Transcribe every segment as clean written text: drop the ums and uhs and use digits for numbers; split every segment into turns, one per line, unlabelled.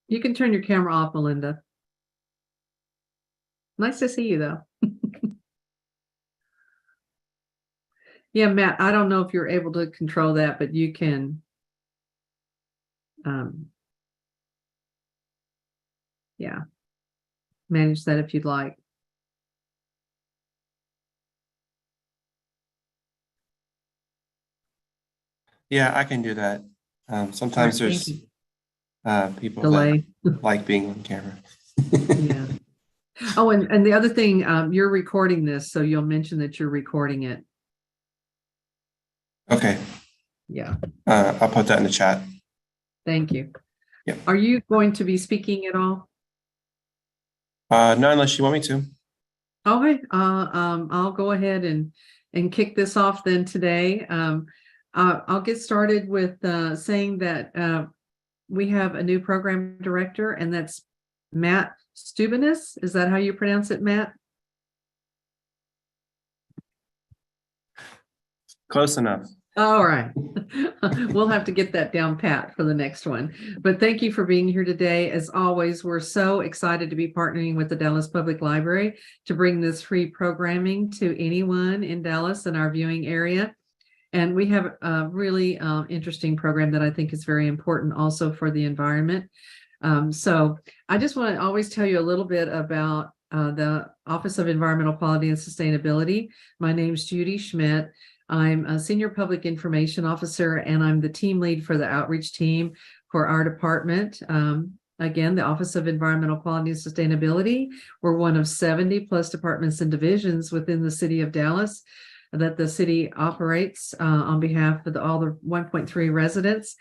You can turn your camera off, Melinda. Nice to see you, though. Yeah, Matt, I don't know if you're able to control that, but you can, um, yeah, manage that if you'd like.
Yeah, I can do that.
All
Sometimes
right, thank
there's
you.
people that
Delay.
like being on camera.
Yeah. Oh, and the other thing, you're recording this, so you'll mention that you're recording it.
Okay,
Yeah,
I'll put that in the chat.
thank you.
Yep.
Are you going to be speaking at all?
Not unless you want me to.
Okay, I'll go ahead and kick this off then today. I'll get started with saying that we have a new program director, and that's Matt Stubinis. Is that how you pronounce it, Matt?
Close enough.
All right. We'll have to get that down pat for the next one. But thank you for being here today. As always, we're so excited to be partnering with the Dallas Public Library to bring this free programming to anyone in Dallas and our viewing area. And we have a really interesting program that I think is very important also for the environment. So I just want to always tell you a little bit about the Office of Environmental Quality and Sustainability. My name's Judy Schmidt. I'm a Senior Public Information Officer, and I'm the team lead for the outreach team for our department. Again, the Office of Environmental Quality and Sustainability. We're one of 70 plus departments and divisions within the city of Dallas that the city operates on behalf of all the 1.3 residents.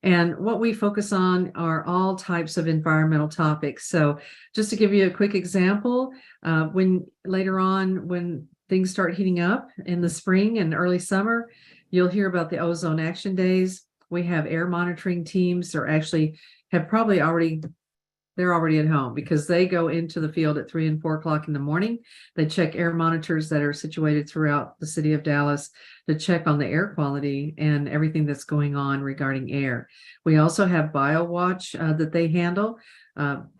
And what we focus on are all types of environmental topics. So just to give you a quick example, when later on, when things start heating up in the spring and early summer, you'll hear about the ozone action days. We have air monitoring teams, or actually have probably already, they're already at home because they go into the field at 3 and 4 o'clock in the morning. They check air monitors that are situated throughout the city of Dallas to check on the air quality and everything that's going on regarding air. We also have BioWatch that they handle.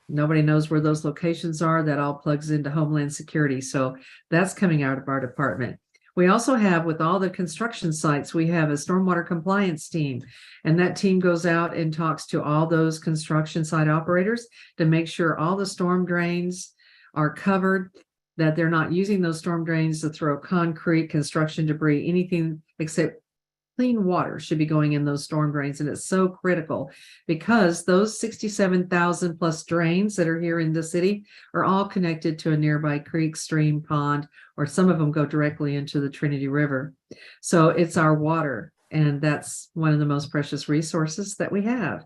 Nobody knows where those locations are. That all plugs into Homeland Security. So that's coming out of our department. We also have, with all the construction sites, we have a stormwater compliance team, and that team goes out and talks to all those construction site operators to make sure all the storm drains are covered, that they're not using those storm drains to throw concrete, construction debris, anything except clean water should be going in those storm drains. And it's so critical because those 67,000 plus drains that are here in the city are all connected to a nearby creek, stream, pond, or some of them go directly into the Trinity River. So it's our water, and that's one of the most precious resources that we have.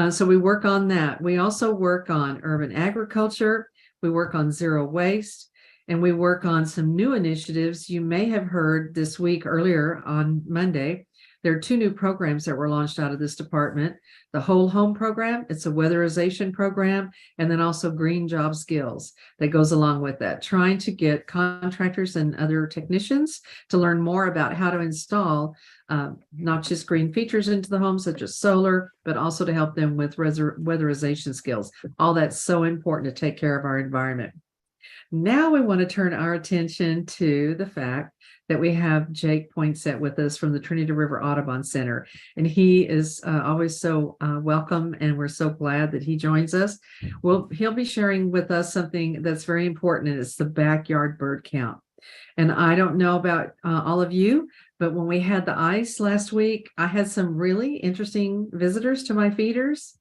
So we work on that. We also work on urban agriculture. We work on zero waste. And we work on some new initiatives. You may have heard this week, earlier on Monday, there are 2 new programs that were launched out of this department. The Whole Home Program, it's a weatherization program, and then also Green Job Skills that goes along with that, trying to get contractors and other technicians to learn more about how to install not just green features into the home, such as solar, but also to help them with weatherization skills. All that's so important to take care of our environment. Now we want to turn our attention to the fact that we have Jake Poinsett with us from the Trinity River Audubon Center. And he is always so welcome, and we're so glad that he joins us. Well, he'll be sharing with us something that's very important, and it's the backyard bird count. And I don't know about all of you, but when we had the ice last week, I had some really interesting visitors to my feeders.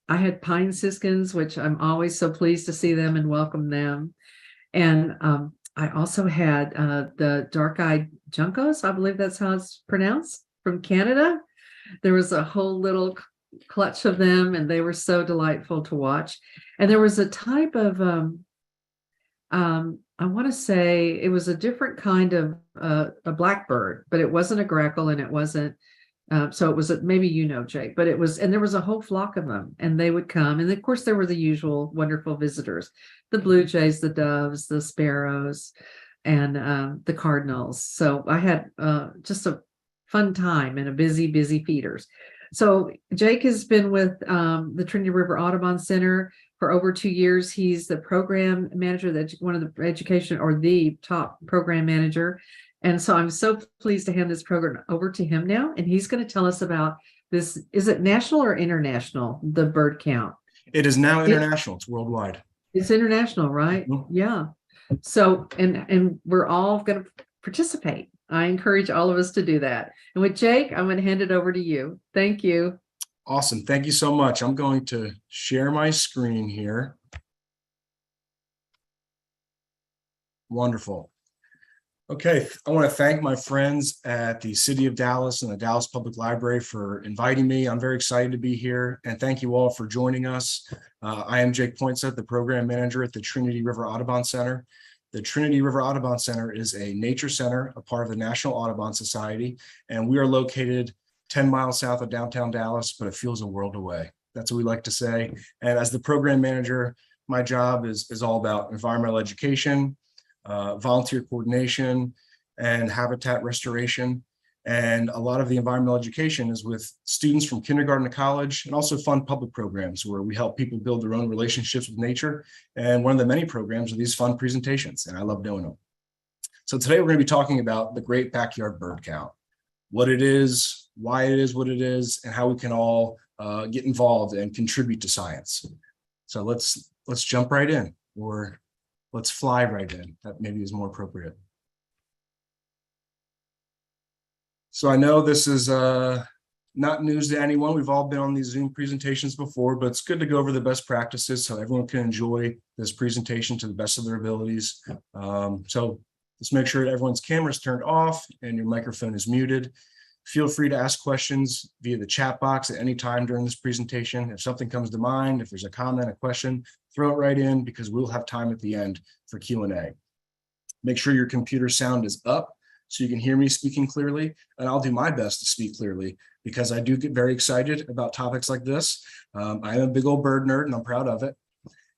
I had pine siskins, which I'm always so pleased to see them and welcome them. And I also had the dark-eyed juncos, I believe that's how it's pronounced, from Canada. There was a whole little clutch of them, and they were so delightful to watch. And there was a type of, I want to say it was a different kind of a blackbird, but it wasn't a grackle, and it wasn't so it was maybe Jake, but it was, and there was a whole flock of them, and they would come. And of course, there were the usual wonderful visitors, the blue jays, the doves, the sparrows, and the cardinals. So I had just a fun time and a busy feeders. So Jake has been with the Trinity River Audubon Center for over 2 years. He's the program manager, one of the education or the top program manager. And so I'm so pleased to hand this program over to him now. And he's going to tell us about this. Is it national or international, the bird count?
It is now international. It's worldwide.
It's international, right?
Mhm.
Yeah. So, and we're all going to participate. I encourage all of us to do that. And with Jake, I'm going to hand it over to you. Thank you.
Awesome. Thank you so much. I'm going to share my screen here. Wonderful. Okay, I want to thank my friends at the City of Dallas and the Dallas Public Library for inviting me. I'm very excited to be here, and thank you all for joining us. I am Jake Poinsett, the program manager at the Trinity River Audubon Center. The Trinity River Audubon Center is a nature center, a part of the National Audubon Society, and we are located 10 miles south of downtown Dallas, but it feels a world away. That's what we like to say. And as the program manager, my job is all about environmental education, volunteer coordination, and habitat restoration. And a lot of the environmental education is with students from kindergarten to college, and also fun public programs where we help people build their own relationships with nature. And one of the many programs are these fun presentations, and I love doing them. So today we're going to be talking about the Great Backyard Bird Count, what it is, why it is what it is, and how we can all get involved and contribute to science. So let's jump right in, or let's fly right in. That maybe is more appropriate. So I know this is not news to anyone. We've all been on these Zoom presentations before, but it's good to go over the best practices so everyone can enjoy this presentation to the best of their abilities. So let's make sure that everyone's camera is turned off and your microphone is muted. Feel free to ask questions via the chat box at any time during this presentation. If something comes to mind, if there's a comment, a question, throw it right in because we'll have time at the end for Q&A. Make sure your computer sound is up so you can hear me speaking clearly, and I'll do my best to speak clearly because I do get very excited about topics like this. I am a big old bird nerd and I'm proud of it.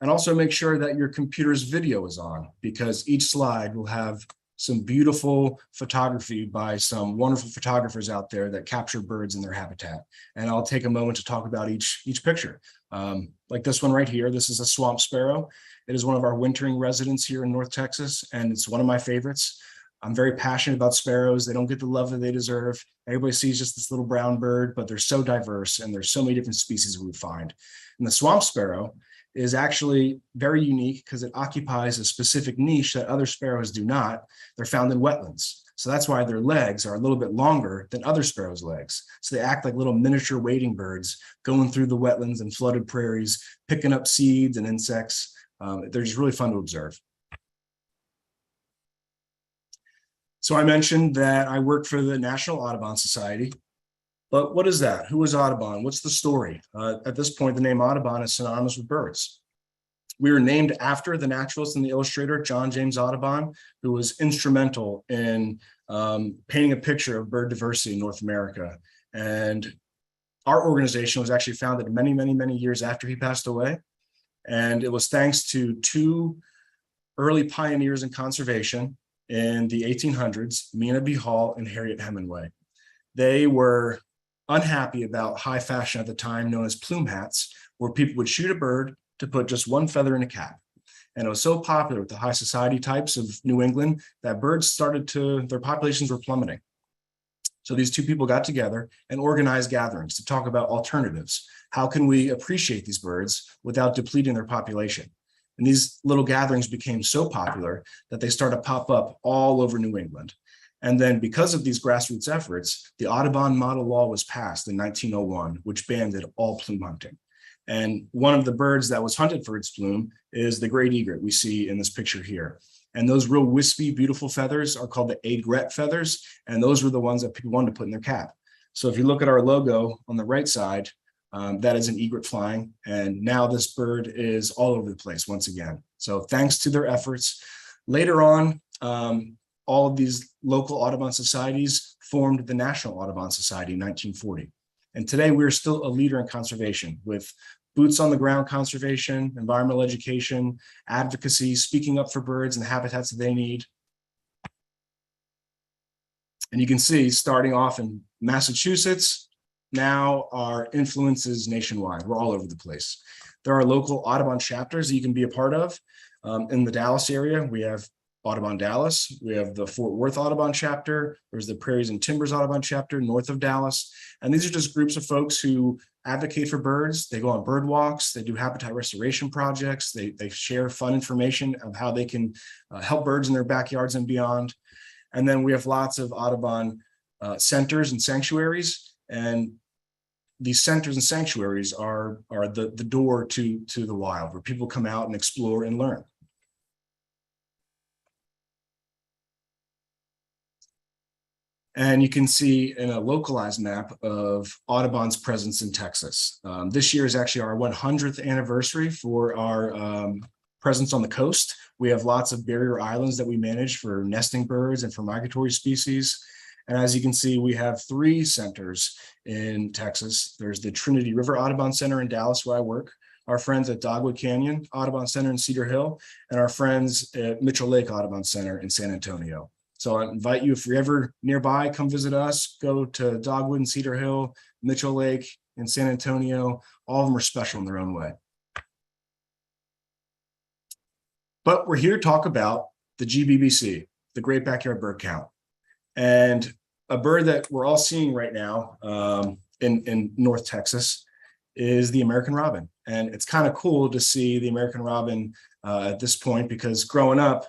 And also make sure that your computer's video is on because each slide will have some beautiful photography by some wonderful photographers out there that capture birds in their habitat. And I'll take a moment to talk about each picture. Like this one right here, this is a swamp sparrow. It is one of our wintering residents here in North Texas, and it's one of my favorites. I'm very passionate about sparrows. They don't get the love that they deserve. Everybody sees just this little brown bird, but they're so diverse and there's so many different species we would find. And the swamp sparrow is actually very unique because it occupies a specific niche that other sparrows do not. They're found in wetlands. So that's why their legs are a little bit longer than other sparrows' legs. So they act like little miniature wading birds going through the wetlands and flooded prairies, picking up seeds and insects. They're just really fun to observe. So I mentioned that I work for the National Audubon Society. But what is that? Who is Audubon? What's the story? At this point, the name Audubon is synonymous with birds. We were named after the naturalist and the illustrator, John James Audubon, who was instrumental in painting a picture of bird diversity in North America. And our organization was actually founded many, many, many years after he passed away. And it was thanks to two early pioneers in conservation in the 1800s, Mina B. Hall and Harriet Hemingway. They were unhappy about high fashion at the time known as plume hats, where people would shoot a bird to put just one feather in a cap. And it was so popular with the high society types of New England that birds their populations were plummeting. So these two people got together and organized gatherings to talk about alternatives. How can we appreciate these birds without depleting their population? And these little gatherings became so popular that they started to pop up all over New England. And then because of these grassroots efforts, the Audubon Model Law was passed in 1901, which banned all plume hunting. And one of the birds that was hunted for its plume is the great egret we see in this picture here. And those real wispy, beautiful feathers are called the aigrette feathers. And those were the ones that people wanted to put in their cap. So if you look at our logo on the right side, that is an egret flying. And now this bird is all over the place once again. So thanks to their efforts. Later on, all of these local Audubon societies formed the National Audubon Society in 1940. And today we're still a leader in conservation with boots on the ground conservation, environmental education, advocacy, speaking up for birds and the habitats that they need. And you can see starting off in Massachusetts, now our influence is nationwide. We're all over the place. There are local Audubon chapters that you can be a part of. In the Dallas area, we have Audubon Dallas. We have the Fort Worth Audubon chapter. There's the Prairies and Timbers Audubon chapter north of Dallas. And these are just groups of folks who advocate for birds. They go on bird walks. They do habitat restoration projects. They share fun information of how they can help birds in their backyards and beyond. And then we have lots of Audubon centers and sanctuaries. And these centers and sanctuaries are the door to the wild, where people come out and explore and learn. And you can see in a localized map of Audubon's presence in Texas. This year is actually our 100th anniversary for our presence on the coast. We have lots of barrier islands that we manage for nesting birds and for migratory species. And as you can see, we have 3 centers in Texas. There's the Trinity River Audubon Center in Dallas, where I work, our friends at Dogwood Canyon Audubon Center in Cedar Hill, and our friends at Mitchell Lake Audubon Center in San Antonio. So I invite you, if you're ever nearby, come visit us, go to Dogwood and Cedar Hill, Mitchell Lake and San Antonio. All of them are special in their own way. But we're here to talk about the GBBC, the Great Backyard Bird Count. And a bird that we're all seeing right now in North Texas is the American robin. And it's kind of cool to see the American robin at this point, because growing up,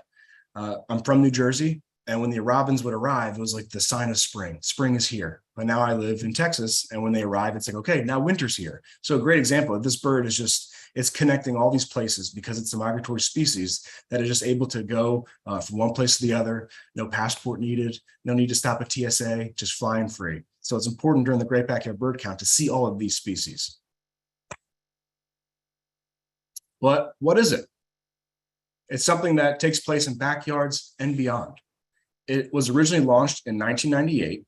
I'm from New Jersey. And when the robins would arrive, it was like the sign of spring. Spring is here. But now I live in Texas, and when they arrive, it's like, okay, now winter's here. So a great example of this bird is just, it's connecting all these places because it's a migratory species that is just able to go from one place to the other. No passport needed, no need to stop at TSA, just flying free. So it's important during the Great Backyard Bird Count to see all of these species. But what is it? It's something that takes place in backyards and beyond. It was originally launched in 1998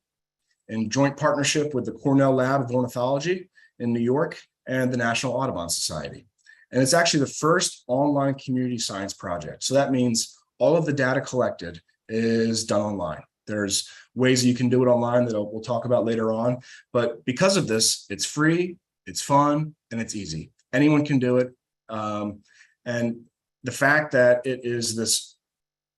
in joint partnership with the Cornell Lab of Ornithology in New York and the National Audubon Society. And it's actually the first online community science project. So that means all of the data collected is done online. There's ways you can do it online that we'll talk about later on. But because of this, it's free, it's fun, and it's easy. Anyone can do it. And the fact that it is this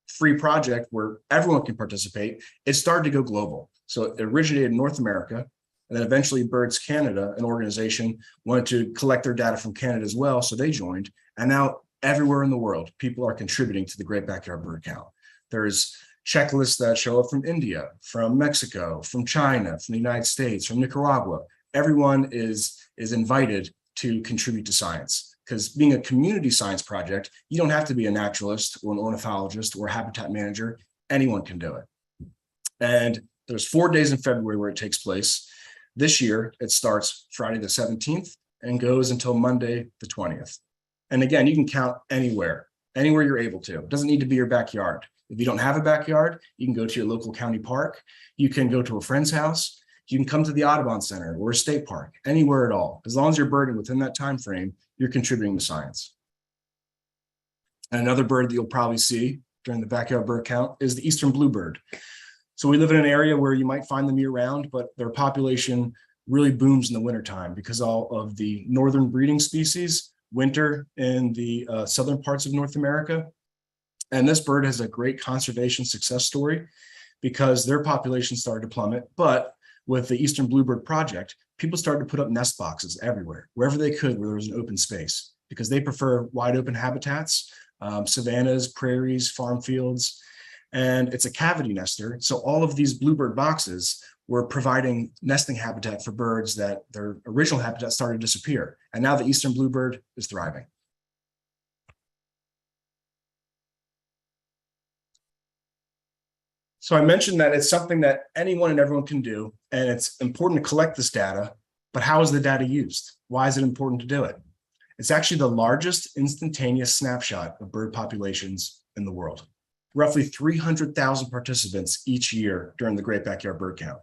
free project where everyone can participate, it started to go global. So it originated in North America, and then eventually Birds Canada, an organization, wanted to collect their data from Canada as well, so they joined. And now everywhere in the world, people are contributing to the Great Backyard Bird Count. There's checklists that show up from India, from Mexico, from China, from the United States, from Nicaragua. Everyone is invited to contribute to science. Because being a community science project, you don't have to be a naturalist or an ornithologist or a habitat manager. Anyone can do it. And there's 4 days in February where it takes place. This year, it starts Friday the 17th and goes until Monday the 20th. And again, you can count anywhere you're able to. It doesn't need to be your backyard. If you don't have a backyard, you can go to your local county park. You can go to a friend's house. You can come to the Audubon Center or a state park, anywhere at all. As long as you're birding within that time frame, you're contributing to science. And another bird that you'll probably see during the Backyard Bird Count is the eastern bluebird. So we live in an area where you might find them year round, but their population really booms in the wintertime because all of the northern breeding species winter in the southern parts of North America. And this bird has a great conservation success story because their population started to plummet. But with the Eastern Bluebird Project, people started to put up nest boxes everywhere, wherever they could, where there was an open space, because they prefer wide open habitats, savannas, prairies, farm fields, and it's a cavity nester. So all of these bluebird boxes were providing nesting habitat for birds that their original habitat started to disappear. And now the Eastern Bluebird is thriving. So I mentioned that it's something that anyone and everyone can do, and it's important to collect this data, but how is the data used? Why is it important to do it? It's actually the largest instantaneous snapshot of bird populations in the world. Roughly 300,000 participants each year during the Great Backyard Bird Count.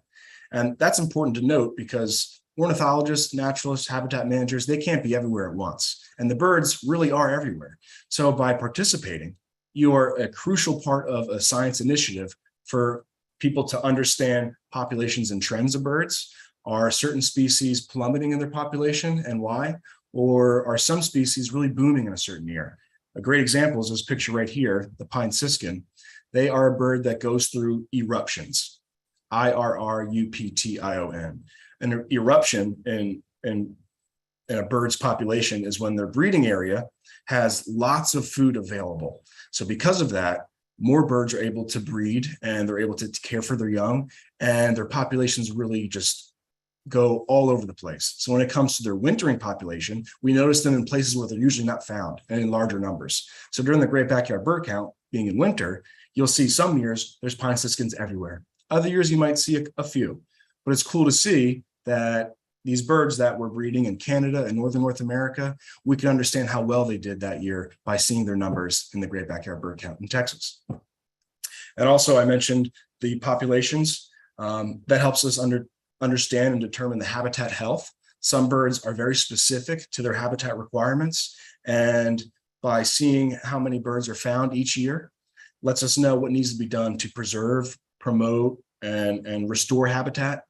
And that's important to note because ornithologists, naturalists, habitat managers, they can't be everywhere at once. And the birds really are everywhere. So by participating, you are a crucial part of a science initiative for people to understand populations and trends of birds, Are certain species plummeting in their population, and why? Or are some species really booming in a certain year? A great example is this picture right here, the pine siskin. They are a bird that goes through eruptions, IRRUPTION. An eruption in a bird's population is when their breeding area has lots of food available. So because of that, more birds are able to breed and they're able to care for their young, and their populations really just go all over the place. So when it comes to their wintering population, we notice them in places where they're usually not found and in larger numbers. So during the Great Backyard Bird Count, being in winter, you'll see some years there's pine siskins everywhere. Other years you might see a few, but it's cool to see that these birds that were breeding in Canada and Northern North America, we can understand how well they did that year by seeing their numbers in the Great Backyard Bird Count in Texas. And also I mentioned the populations. That helps us understand and determine the habitat health. Some birds are very specific to their habitat requirements, and by seeing how many birds are found each year, lets us know what needs to be done to preserve, promote, and restore habitat.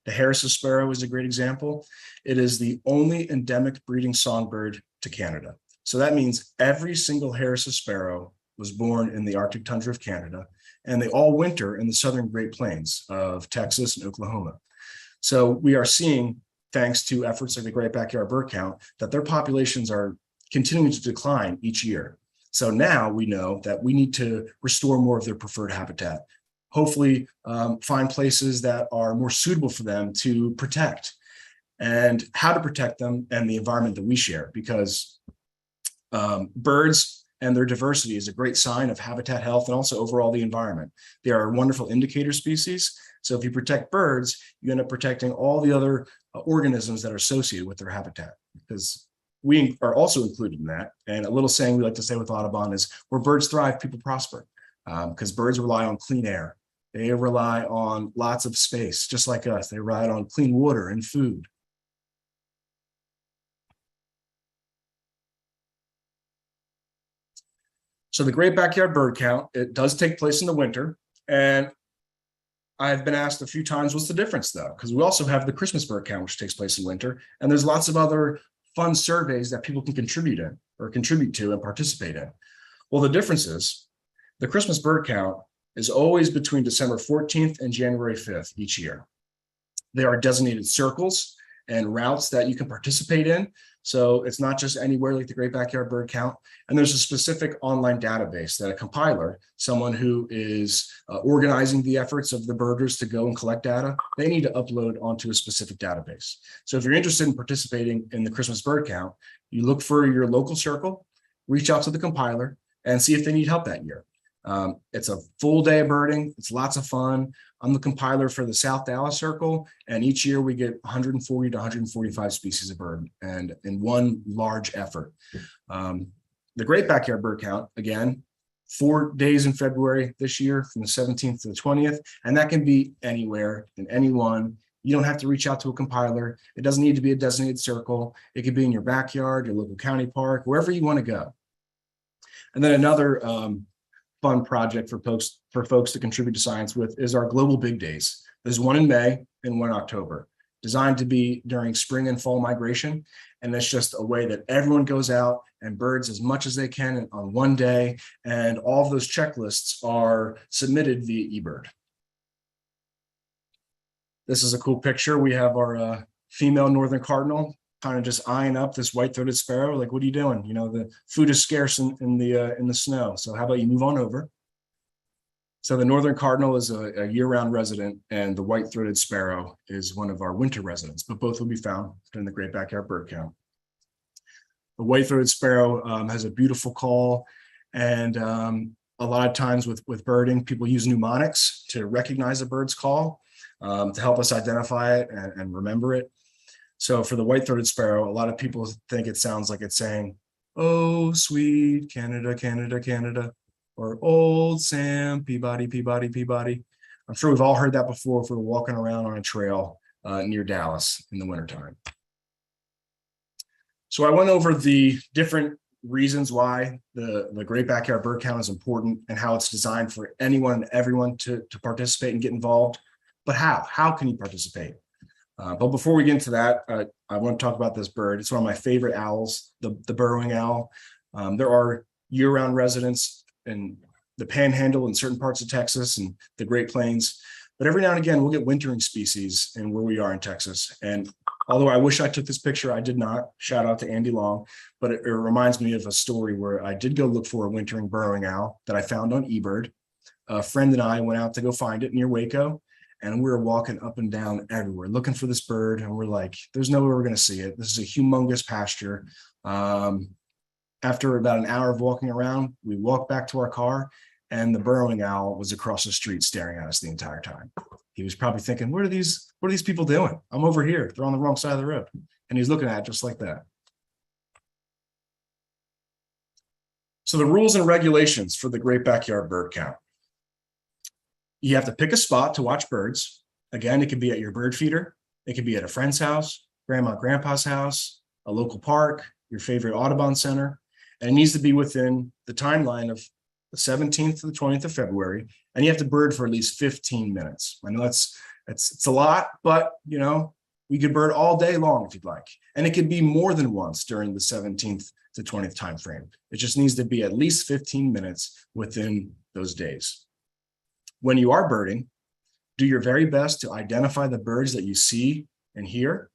The Harris's sparrow is a great example. It is the only endemic breeding songbird to Canada. So that means every single Harris's sparrow was born in the Arctic tundra of Canada, and they all winter in the southern Great Plains of Texas and Oklahoma. So we are seeing, thanks to efforts like the Great Backyard Bird Count, that their populations are continuing to decline each year. So now we know that we need to restore more of their preferred habitat, hopefully find places that are more suitable for them to protect, and how to protect them and the environment that we share, because birds and their diversity is a great sign of habitat health and also overall the environment. They are wonderful indicator species. So if you protect birds, you end up protecting all the other organisms that are associated with their habitat, because we are also included in that. And a little saying we like to say with Audubon is, where birds thrive, people prosper, because birds rely on clean air. They rely on lots of space, just like us. They rely on clean water and food. So the Great Backyard Bird Count, it does take place in the winter. And I've been asked a few times, what's the difference though? Because we also have the Christmas Bird Count, which takes place in winter. And there's lots of other fun surveys that people can contribute to and participate in. Well, the difference is the Christmas Bird Count is always between December 14th and January 5th each year. There are designated circles and routes that you can participate in. So it's not just anywhere like the Great Backyard Bird Count. And there's a specific online database that a compiler, someone who is organizing the efforts of the birders to go and collect data, they need to upload onto a specific database. So if you're interested in participating in the Christmas Bird Count, you look for your local circle, reach out to the compiler, and see if they need help that year. It's a full day of birding. It's lots of fun. I'm the compiler for the South Dallas Circle, and each year we get 140 to 145 species of bird, and in one large effort. The Great Backyard Bird Count, again, 4 days in February this year, from the 17th to the 20th, and that can be anywhere and anyone. You don't have to reach out to a compiler. It doesn't need to be a designated circle. It could be in your backyard, your local county park, wherever you want to go. And then another fun project for folks to contribute to science with is our Global Big Days. There's one in May and one in October, designed to be during spring and fall migration. And it's just a way that everyone goes out and birds as much as they can on one day. And all of those checklists are submitted via eBird. This is a cool picture. We have our female northern cardinal kind of just eyeing up this white-throated sparrow. Like, what are you doing? You know, the food is scarce in the snow. So how about you move on over? So the northern cardinal is a year-round resident, and the white-throated sparrow is one of our winter residents, but both will be found during the Great Backyard Bird Count. The white-throated sparrow has a beautiful call, and a lot of times with birding, people use mnemonics to recognize a bird's call, to help us identify it and remember it. So for the white-throated sparrow, a lot of people think it sounds like it's saying, "Oh, sweet Canada, Canada, Canada," or "Old Sam Peabody, Peabody, Peabody." I'm sure we've all heard that before if we're walking around on a trail near Dallas in the wintertime. So I went over the different reasons why the Great Backyard Bird Count is important and how it's designed for anyone and everyone to participate and get involved. But how can you participate? But before we get into that, I want to talk about this bird. It's one of my favorite owls, the burrowing owl. There are year-round residents in the Panhandle in certain parts of Texas and the Great Plains. But every now and again, we'll get wintering species in where we are in Texas. And although I wish I took this picture, I did not. Shout out to Andy Long. But it reminds me of a story where I did go look for a wintering burrowing owl that I found on eBird. A friend and I went out to go find it near Waco. And we were walking up and down everywhere looking for this bird. And we're like, there's no way we're going to see it. This is a humongous pasture. After about an hour of walking around, we walked back to our car and the burrowing owl was across the street staring at us the entire time. He was probably thinking, what are these people doing? I'm over here. They're on the wrong side of the road. And he's looking at it just like that. So the rules and regulations for the Great Backyard Bird Count. You have to pick a spot to watch birds. Again, it could be at your bird feeder. It could be at a friend's house, grandma, grandpa's house, a local park, your favorite Audubon center. And it needs to be within the timeline of the 17th to the 20th of February. And you have to bird for at least 15 minutes. I know it's a lot, but you know, we could bird all day long if you'd like. And it could be more than once during the 17th to 20th time frame. It just needs to be at least 15 minutes within those days. When you are birding, do your very best to identify the birds that you see and hear,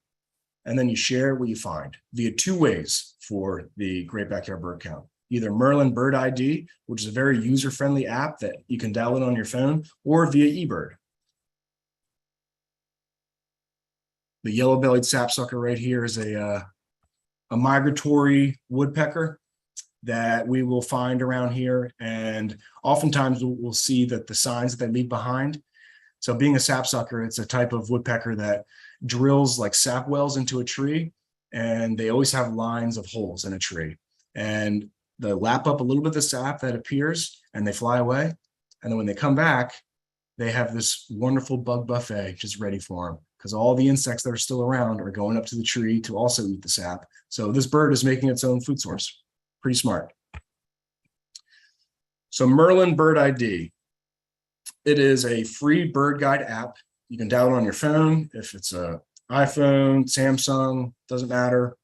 and then you share what you find via two ways for the Great Backyard Bird Count. Either Merlin Bird ID, which is a very user-friendly app that you can download on your phone, or via eBird. The yellow-bellied sapsucker right here is a migratory woodpecker that we will find around here. And oftentimes we'll see that the signs that they leave behind. So being a sapsucker, it's a type of woodpecker that drills like sap wells into a tree, and they always have lines of holes in a tree. And they lap up a little bit of the sap that appears and they fly away. And then when they come back, they have this wonderful bug buffet just ready for them, because all the insects that are still around are going up to the tree to also eat the sap. So this bird is making its own food source. Pretty smart. So Merlin Bird ID. It is a free bird guide app. You can download on your phone. If it's a iPhone, Samsung, doesn't matter.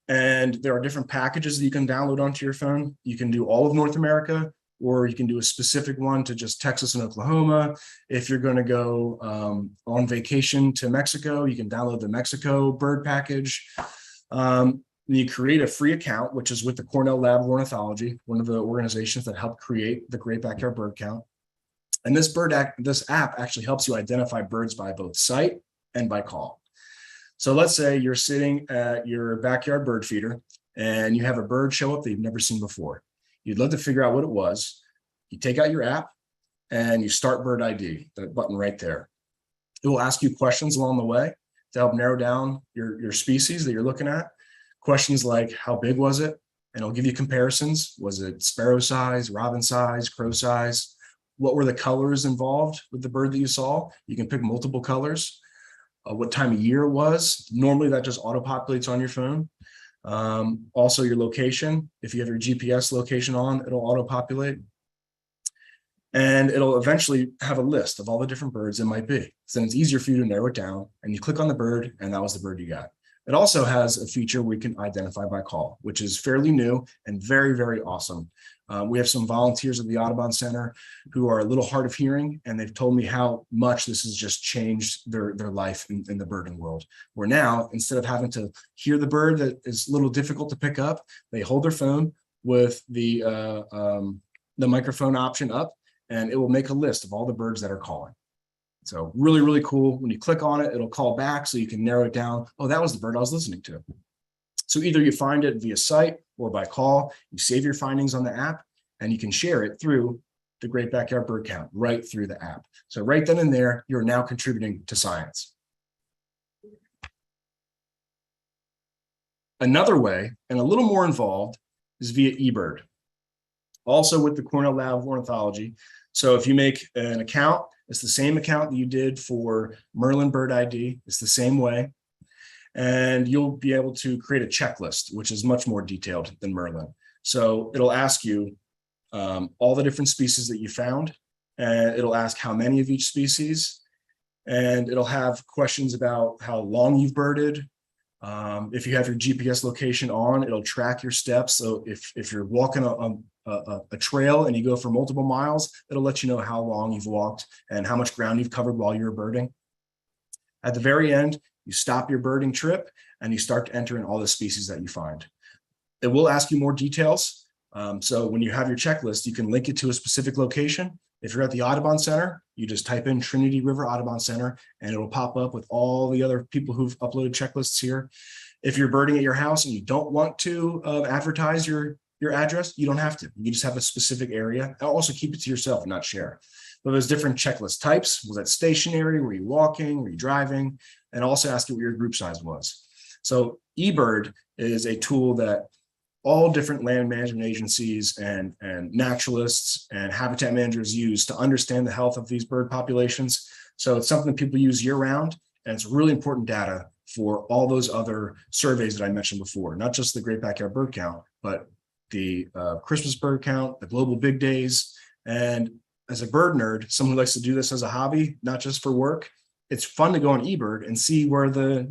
And there are different packages that you can download onto your phone. You can do all of North America, or you can do a specific one to just Texas and Oklahoma. If you're going to go on vacation to Mexico, you can download the Mexico bird package. You create a free account, which is with the Cornell Lab of Ornithology, one of the organizations that helped create the Great Backyard Bird Count. And this app actually helps you identify birds by both sight and by call. So let's say you're sitting at your backyard bird feeder and you have a bird show up that you've never seen before. You'd love to figure out what it was. You take out your app and you start Bird ID, that button right there. It will ask you questions along the way to help narrow down your species that you're looking at. Questions like, how big was it? And it'll give you comparisons. Was it sparrow size, robin size, crow size? What were the colors involved with the bird that you saw? You can pick multiple colors. What time of year it was. Normally that just auto-populates on your phone. Also your location. If you have your GPS location on, it'll auto-populate. And it'll eventually have a list of all the different birds it might be. So then it's easier for you to narrow it down, and you click on the bird and that was the bird you got. It also has a feature where you can identify by call, which is fairly new and very, very awesome. We have some volunteers at the Audubon Center who are a little hard of hearing, and they've told me how much this has just changed their life in the birding world. Where now, instead of having to hear the bird that is a little difficult to pick up, they hold their phone with the microphone option up, and it will make a list of all the birds that are calling. So really, really cool. When you click on it, it'll call back so you can narrow it down. Oh, that was the bird I was listening to. So either you find it via sight or by call, you save your findings on the app, and you can share it through the Great Backyard Bird Count right through the app. So right then and there, you're now contributing to science. Another way, and a little more involved, is via eBird, also with the Cornell Lab of Ornithology. So if you make an account, it's the same account that you did for Merlin Bird ID. It's the same way. And you'll be able to create a checklist, which is much more detailed than Merlin. So it'll ask you all the different species that you found, and it'll ask how many of each species. and it'll have questions about how long you've birded. If you have your GPS location on, it'll track your steps. So if you're walking a trail and you go for multiple miles, it'll let you know how long you've walked and how much ground you've covered while you're birding. At the very end, you stop your birding trip and you start to enter in all the species that you find. It will ask you more details. So when you have your checklist, you can link it to a specific location. If you're at the Audubon Center, you just type in Trinity River Audubon Center and it'll pop up with all the other people who've uploaded checklists here. If you're birding at your house and you don't want to advertise your address, you don't have to. You just have a specific area. I'll also keep it to yourself, not share. But there's different checklist types. Was that stationary? Were you walking? Were you driving? And also ask you what your group size was. So eBird is a tool that all different land management agencies and naturalists and habitat managers use to understand the health of these bird populations. So it's something that people use year round, and it's really important data for all those other surveys that I mentioned before, not just the Great Backyard Bird Count, but the Christmas bird count, the global big days. And as a bird nerd, someone who likes to do this as a hobby, not just for work, it's fun to go on eBird and see where the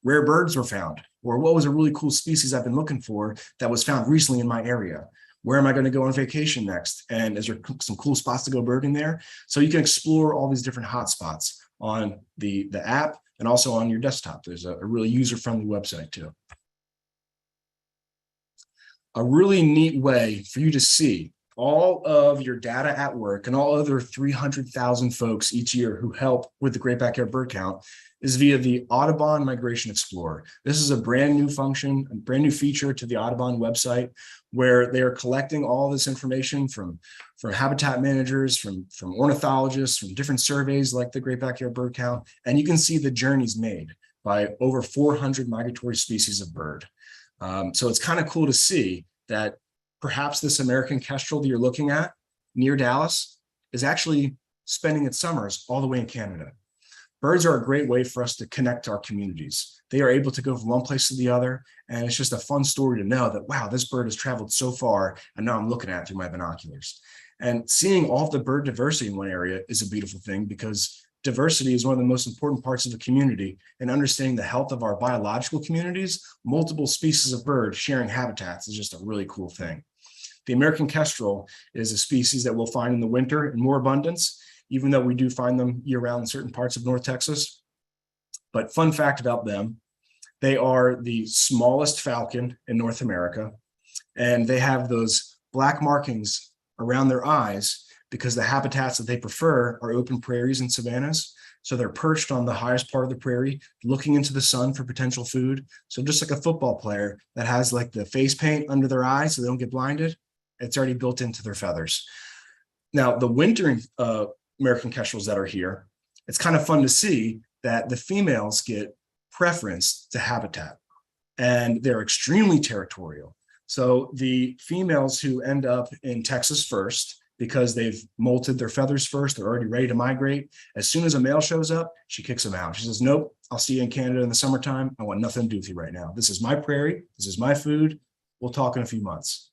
rare birds were found, or what was a really cool species I've been looking for that was found recently in my area. Where am I going to go on vacation next? And is there some cool spots to go birding there? So you can explore all these different hotspots on the app and also on your desktop. There's a really user-friendly website too. A really neat way for you to see all of your data at work and all other 300,000 folks each year who help with the Great Backyard Bird Count is via the Audubon Migration Explorer. This is a brand new function, a brand new feature to the Audubon website, where they are collecting all this information from habitat managers, from ornithologists, from different surveys like the Great Backyard Bird Count, and you can see the journeys made by over 400 migratory species of bird. So it's kind of cool to see that perhaps this American kestrel that you're looking at near Dallas is actually spending its summers all the way in Canada. Birds are a great way for us to connect our communities. They are able to go from one place to the other, and it's just a fun story to know that, wow, this bird has traveled so far, and now I'm looking at it through my binoculars. And seeing all of the bird diversity in one area is a beautiful thing, because diversity is one of the most important parts of the community, and understanding the health of our biological communities. Multiple species of birds sharing habitats is just a really cool thing. The American kestrel is a species that we'll find in the winter in more abundance, even though we do find them year-round in certain parts of North Texas. But fun fact about them, they are the smallest falcon in North America, and they have those black markings around their eyes because the habitats that they prefer are open prairies and savannas. So they're perched on the highest part of the prairie, looking into the sun for potential food. So just like a football player that has like the face paint under their eyes so they don't get blinded, it's already built into their feathers. Now, the wintering American kestrels that are here, it's kind of fun to see that the females get preference to habitat, and they're extremely territorial. So the females who end up in Texas first, because they've molted their feathers first, they're already ready to migrate. As soon as a male shows up, she kicks him out. She says, nope, I'll see you in Canada in the summertime. I want nothing to do with you right now. This is my prairie. This is my food. We'll talk in a few months.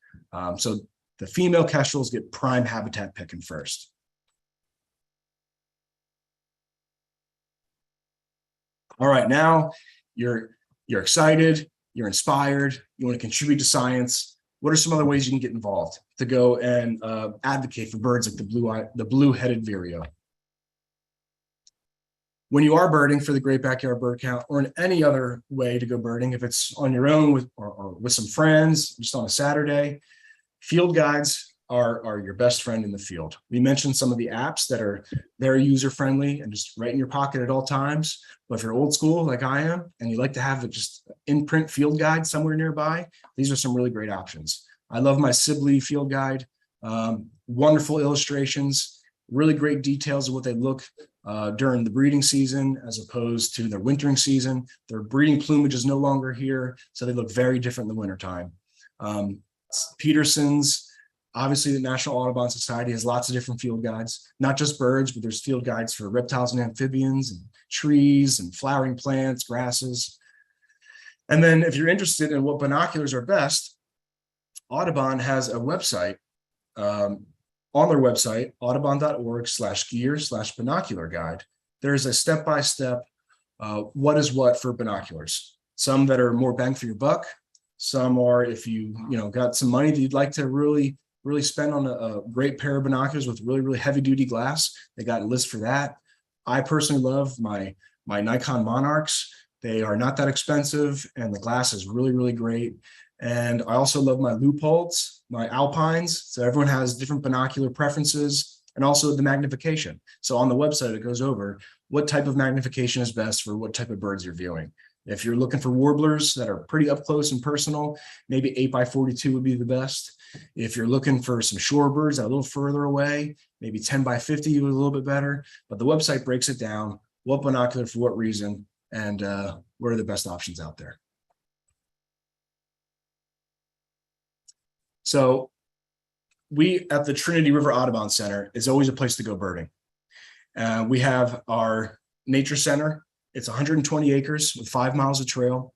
So the female kestrels get prime habitat picking first. All right, now you're excited, you're inspired, you want to contribute to science. What are some other ways you can get involved to go and advocate for birds like the blue-headed vireo? When you are birding for the Great Backyard Bird Count, or in any other way to go birding, if it's on your own or with some friends, just on a Saturday, field guides are your best friend in the field. We mentioned some of the apps that are very user-friendly and just right in your pocket at all times. But if you're old school like I am, and you like to have just in-print field guide somewhere nearby, these are some really great options. I love my Sibley field guide. Wonderful illustrations, really great details of what they look during the breeding season as opposed to their wintering season. Their breeding plumage is no longer here, so they look very different in the wintertime. Peterson's, obviously the National Audubon Society has lots of different field guides, not just birds, but there's field guides for reptiles and amphibians and trees and flowering plants, grasses. And then if you're interested in what binoculars are best, Audubon has a website on their website, audubon.org/gear/binocular guide. there's a step-by-step what is what for binoculars. Some that are more bang for your buck. Some are if you got some money that you'd like to really spend on a great pair of binoculars with really heavy duty glass. They got a list for that. I personally love my Nikon Monarchs. They are not that expensive and the glass is really great. And I also love my Leupolds, my Alpines. So everyone has different binocular preferences and also the magnification. So on the website, it goes over what type of magnification is best for what type of birds you're viewing. If you're looking for warblers that are pretty up close and personal, maybe 8x42 would be the best. If you're looking for some shorebirds that are a little further away, maybe 10x50 would be a little bit better. But the website breaks it down, what binocular for what reason, and what are the best options out there. So we at the Trinity River Audubon Center is always a place to go birding. We have our nature center. It's 120 acres with 5 miles of trail.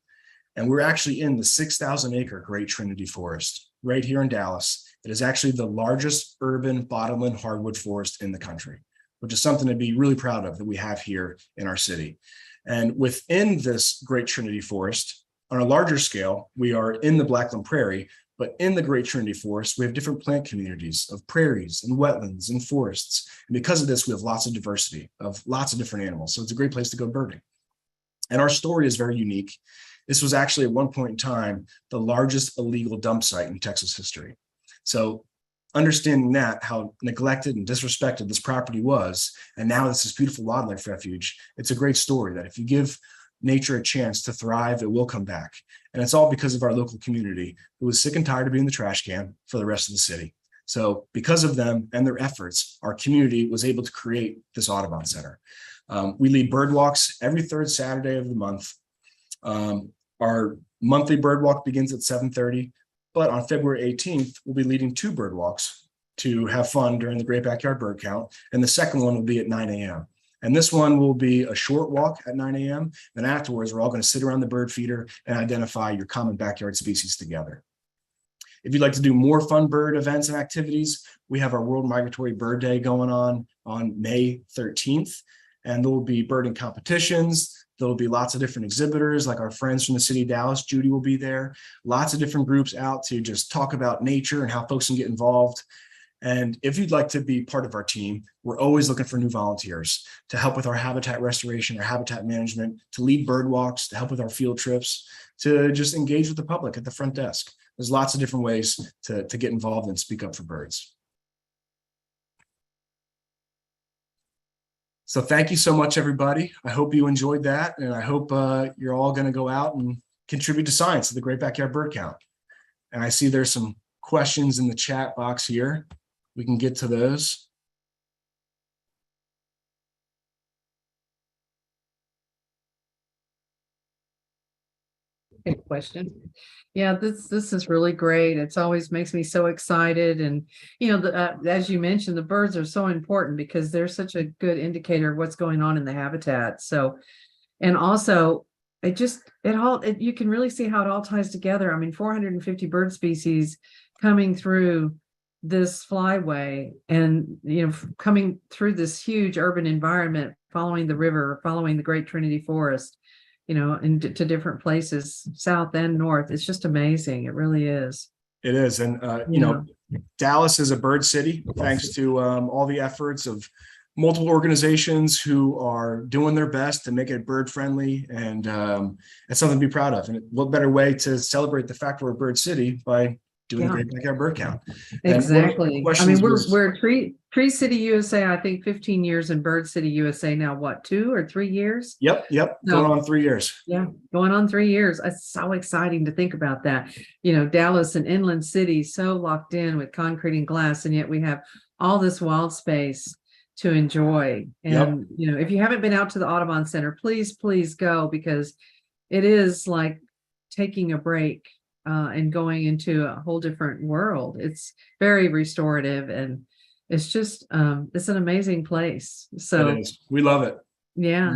And we're actually in the 6,000 acre Great Trinity Forest right here in Dallas. It is actually the largest urban bottomland hardwood forest in the country, which is something to be really proud of that we have here in our city. And within this Great Trinity Forest, on a larger scale, we are in the Blackland Prairie, but in the Great Trinity Forest, we have different plant communities of prairies and wetlands and forests. And because of this, we have lots of diversity of lots of different animals. So it's a great place to go birding. And our story is very unique. This was actually at one point in time, the largest illegal dump site in Texas history. So understanding that, how neglected and disrespected this property was, and now this is beautiful wildlife refuge, it's a great story that if you give nature a chance to thrive, it will come back. And it's all because of our local community who was sick and tired of being the trash can for the rest of the city. So because of them and their efforts, our community was able to create this Audubon Center. We lead bird walks every third Saturday of the month. Our monthly bird walk begins at 7:30, but on February 18th, we'll be leading 2 bird walks to have fun during the Great Backyard Bird Count. And the second one will be at 9 a.m. And this one will be a short walk at 9 a.m. Then afterwards, we're all going to sit around the bird feeder and identify your common backyard species together. If you'd like to do more fun bird events and activities, we have our World Migratory Bird Day going on May 13th. And there will be birding competitions. There will be lots of different exhibitors, like our friends from the city of Dallas. Judy will be there. Lots of different groups out to just talk about nature and how folks can get involved. And if you'd like to be part of our team, we're always looking for new volunteers to help with our habitat restoration, our habitat management, to lead bird walks, to help with our field trips, to just engage with the public at the front desk. There's lots of different ways to get involved and speak up for birds. So thank you so much, everybody. I hope you enjoyed that. And I hope you're all going to go out and contribute to science at the Great Backyard Bird Count. And I see there's some questions in the chat box here. We can get to those.
Good question. Yeah, this is really great. It's always makes me so excited. And, as you mentioned, the birds are so important because they're such a good indicator of what's going on in the habitat. So, and also you can really see how it all ties together. I mean, 450 bird species coming through this flyway and, coming through this huge urban environment, following the river, following the Great Trinity Forest, and to different places, south and north. It's just amazing. It really is.
It is. And, Dallas is a bird city, thanks to all the efforts of multiple organizations who are doing their best to make it bird friendly. And it's something to be proud of. And what better way to celebrate the fact we're a bird city by doing the Great Backyard Bird Count.
Exactly. I mean, we're Tree City USA, I think 15 years, and Bird City USA now, what, 2 or 3 years?
Yep. Going on 3 years.
Yeah, going on 3 years. It's so exciting to think about that. Dallas, an inland city, so locked in with concrete and glass, and yet we have all this wild space to enjoy. And, if you haven't been out to the Audubon Center, please go, because it is like taking a break and going into a whole different world. It's very restorative, and it's just it's an amazing place. So
we love it.
Yeah.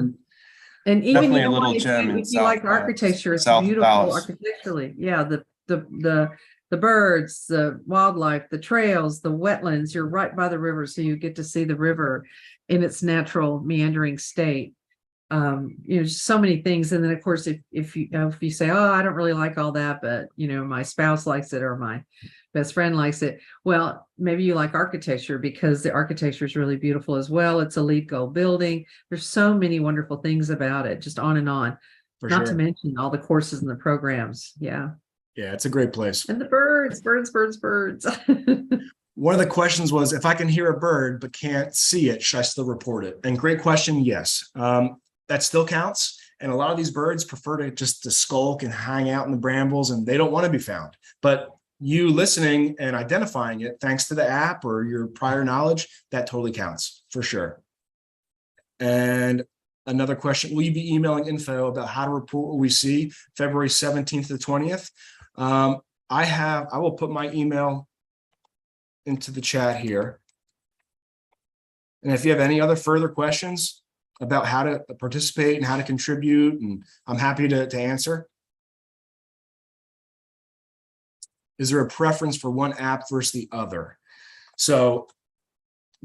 And even
definitely a little gem.
If you like architecture, it's
South
beautiful
Dallas.
architecturally. Yeah, the birds, the wildlife, the trails, the wetlands. You're right by the river, so you get to see the river. in its natural meandering state. So many things. And then of course, if you say, oh, I don't really like all that, but my spouse likes it or my best friend likes it. Well, maybe you like architecture because the architecture is really beautiful as well. It's a LEED Gold building. There's so many wonderful things about it, just on and on.
For
Not to
sure.
mention all the courses and the programs. Yeah.
Yeah, it's a great place.
And the birds.
One of the questions was, if I can hear a bird but can't see it, should I still report it? And great question, yes. That still counts. And a lot of these birds prefer to skulk and hang out in the brambles, and they don't want to be found. But you listening and identifying it, thanks to the app or your prior knowledge, that totally counts for sure. And another question, will you be emailing info about how to report what we see February 17th to 20th? I will put my email into the chat here. And if you have any other further questions about how to participate and how to contribute, and I'm happy to answer. Is there a preference for one app versus the other? So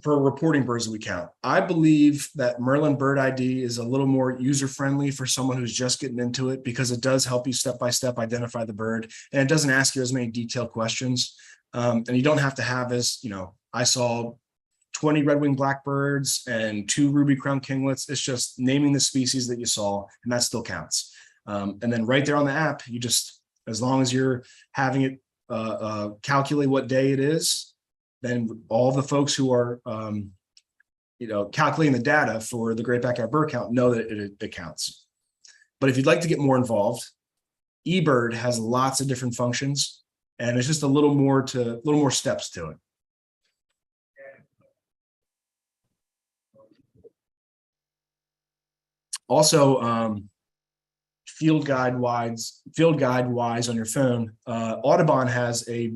for reporting birds that we count, I believe that Merlin Bird ID is a little more user-friendly for someone who's just getting into it, because it does help you step-by-step identify the bird, and it doesn't ask you as many detailed questions. And you don't have to have I saw 20 red-winged blackbirds and 2 ruby crowned kinglets. It's just naming the species that you saw, and that still counts. And then right there on the app, you just, as long as you're having it calculate what day it is, then all the folks who are calculating the data for the Great Backyard Bird Count know that it counts. But if you'd like to get more involved, eBird has lots of different functions, and it's just a little more steps to it. Also, field guide wise on your phone, Audubon has a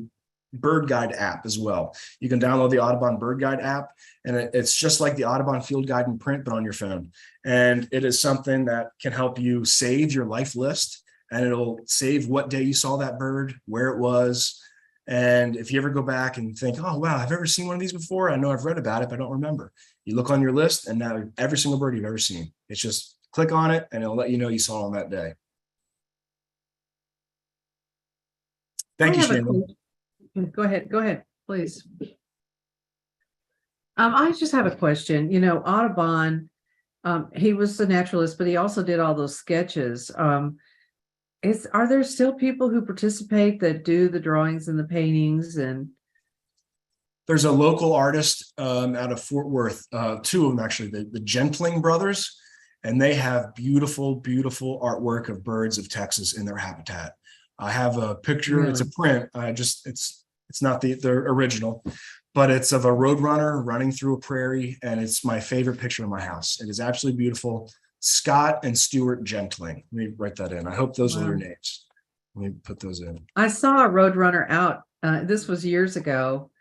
bird guide app as well. You can download the Audubon bird guide app, and it's just like the Audubon field guide in print, but on your phone. And it is something that can help you save your life list, and it'll save what day you saw that bird, where it was. And if you ever go back and think, oh, wow, I've ever seen one of these before. I know I've read about it, but I don't remember. You look on your list, and now every single bird you've ever seen, it's just click on it and it'll let you know you saw on that day. Thank you, Shannon.
Go ahead, please. I just have a question. Audubon, he was the naturalist, but he also did all those sketches. Are there still people who participate that do the drawings and the paintings? And
there's a local artist out of Fort Worth, 2 of them actually, the Gentling brothers, and they have beautiful, beautiful artwork of birds of Texas in their habitat. I have a picture. Really? It's a print. It's not the original, but it's of a roadrunner running through a prairie, and it's my favorite picture in my house. It is absolutely beautiful. Scott and Stuart Gentling. Let me write that in. I hope those are their names. Let me put those in.
I saw a roadrunner out. This was years ago,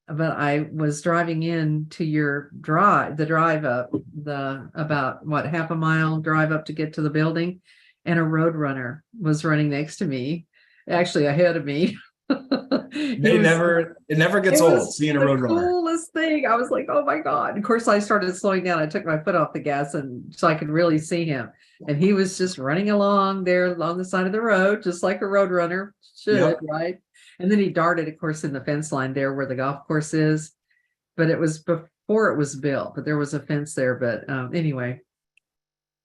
but I was driving in to your drive up, about half a mile drive up to get to the building, and a roadrunner was running next to me, actually ahead of me.
It never gets old seeing a roadrunner.
Coolest thing. I was like, oh my God. Of course, I started slowing down. I took my foot off the gas, and so I could really see him. And he was just running along there along the side of the road, just like a roadrunner should, yep. Right? And then he darted, of course, in the fence line there where the golf course is. But it was before it was built, but there was a fence there. But anyway,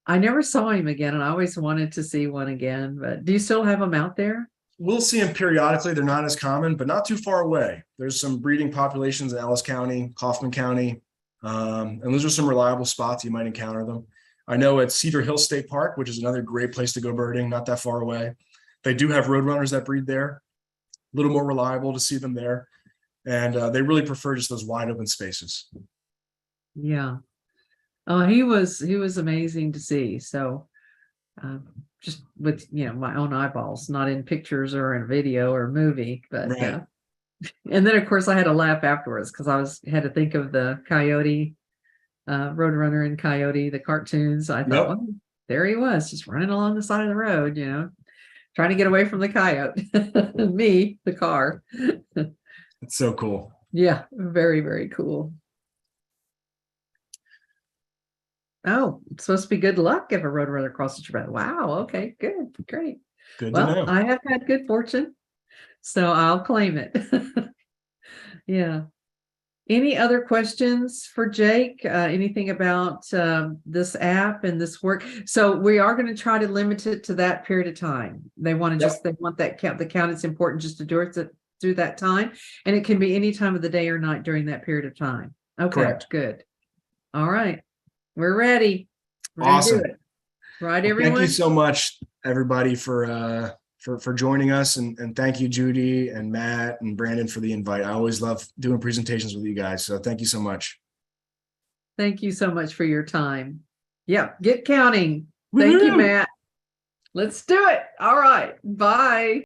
I never saw him again, and I always wanted to see one again. But do you still have them out there?
We'll see them periodically. They're not as common, but not too far away. There's some breeding populations in Ellis County, Kaufman County, and those are some reliable spots. You might encounter them. I know at Cedar Hill State Park, which is another great place to go birding, not that far away. They do have roadrunners that breed there. A little more reliable to see them there. And they really prefer just those wide open spaces.
Yeah. Oh, he was amazing to see. So just with, my own eyeballs, not in pictures or in a video or a movie, but
right.
Yeah. And then of course I had to laugh afterwards because had to think of the Coyote, Roadrunner and Coyote, the cartoons. I thought,
yep.
Well, there he was, just running along the side of the road, trying to get away from the coyote. Me, the car.
It's so cool.
Yeah, very, very cool. Oh, it's supposed to be good luck if a Roadrunner crosses your path. Wow. Okay, good, great.
Good to
Well,
know.
I have had good fortune, so I'll claim it. Yeah. Any other questions for Jake? Anything about this app and this work? So we are going to try to limit it to that period of time. They want to
Yep.
they want that count. The count is important just to do it through that time. And it can be any time of the day or night during that period of time. Okay,
Correct.
good. All right. We're ready. We're gonna do
Awesome.
it. Right,
Well,
everyone?
thank you so much, everybody, for joining us, and thank you, Judy and Matt and Brandon, for the invite. I always love doing presentations with you guys, so thank you so much.
Thank you so much for your time. Yep, get counting. Thank you,
Woohoo!
Matt. Let's do it. All right. Bye.